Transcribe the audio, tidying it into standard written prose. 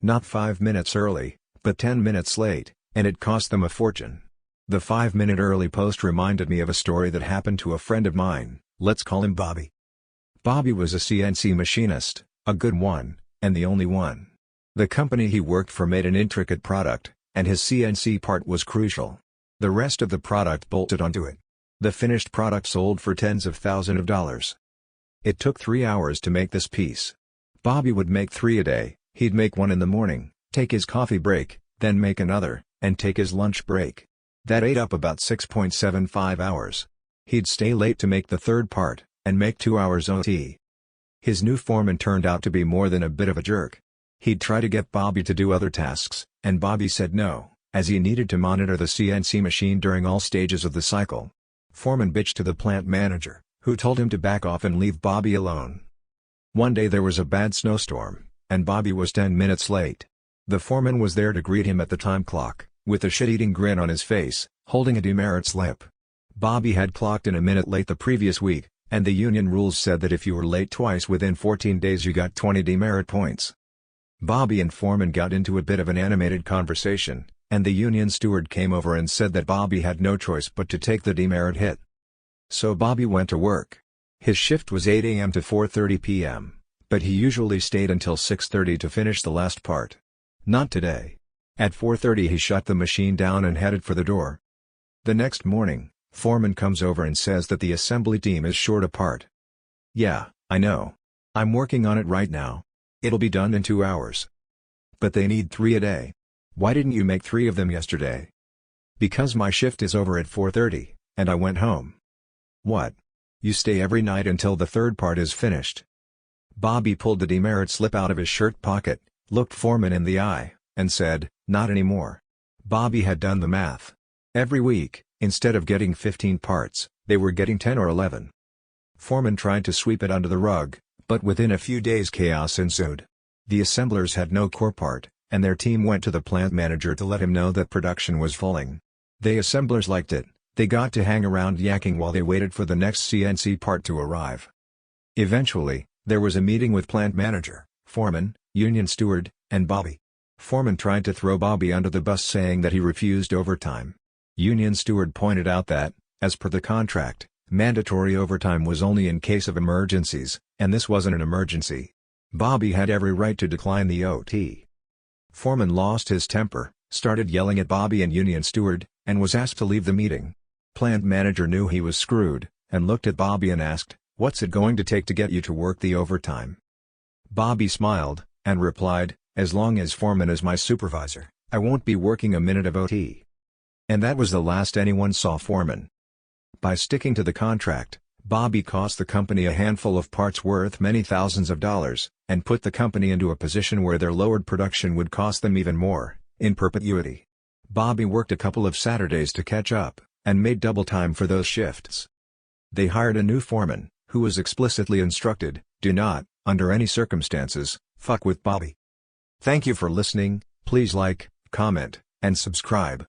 Not 5 minutes early, but 10 minutes late, and it cost them a fortune. The 5-minute early post reminded me of a story that happened to a friend of mine. Let's call him Bobby. Bobby was a CNC machinist, a good one, and the only one. The company he worked for made an intricate product, and his CNC part was crucial. The rest of the product bolted onto it. The finished product sold for tens of thousands of dollars. It took 3 hours to make this piece. Bobby would make 3 a day. He'd make one in the morning, take his coffee break, then make another, and take his lunch break. That ate up about 6.75 hours. He'd stay late to make the third part, and make 2 hours OT. His new foreman turned out to be more than a bit of a jerk. He'd try to get Bobby to do other tasks, and Bobby said no, as he needed to monitor the CNC machine during all stages of the cycle. Foreman bitched to the plant manager, who told him to back off and leave Bobby alone. One day there was a bad snowstorm, and Bobby was 10 minutes late. The foreman was there to greet him at the time clock, with a shit-eating grin on his face, holding a demerit slip. Bobby had clocked in a minute late the previous week, and the union rules said that if you were late twice within 14 days you got 20 demerit points. Bobby and foreman got into a bit of an animated conversation, and the union steward came over and said that Bobby had no choice but to take the demerit hit. So Bobby went to work. His shift was 8 a.m. to 4:30 p.m., but he usually stayed until 6:30 to finish the last part. Not today. At 4:30 he shut the machine down and headed for the door. The next morning, foreman comes over and says that the assembly team is short a part. "Yeah, I know. I'm working on it right now. It'll be done in 2 hours. But they need 3 a day. Why didn't you make 3 of them yesterday?" "Because my shift is over at 4:30, and I went home." "What? You stay every night until the third part is finished?" Bobby pulled the demerit slip out of his shirt pocket, looked foreman in the eye, and said, "Not anymore." Bobby had done the math. Every week, instead of getting 15 parts, they were getting 10 or 11. Foreman tried to sweep it under the rug, but within a few days chaos ensued. The assemblers had no core part, and their team went to the plant manager to let him know that production was falling. The assemblers liked it. They got to hang around yakking while they waited for the next CNC part to arrive. Eventually, there was a meeting with plant manager, foreman, union steward, and Bobby. Foreman tried to throw Bobby under the bus saying that he refused overtime. Union steward pointed out that, as per the contract, mandatory overtime was only in case of emergencies, and this wasn't an emergency. Bobby had every right to decline the OT. Foreman lost his temper, started yelling at Bobby and union steward, and was asked to leave the meeting. Plant manager knew he was screwed, and looked at Bobby and asked, "What's it going to take to get you to work the overtime?" Bobby smiled, and replied, "As long as foreman is my supervisor, I won't be working a minute of OT." And that was the last anyone saw foreman. By sticking to the contract, Bobby cost the company a handful of parts worth many thousands of dollars, and put the company into a position where their lowered production would cost them even more, in perpetuity. Bobby worked a couple of Saturdays to catch up, and made double time for those shifts. They hired a new foreman, who was explicitly instructed, "Do not, under any circumstances, fuck with Bobby." Thank you for listening. Please like, comment, and subscribe.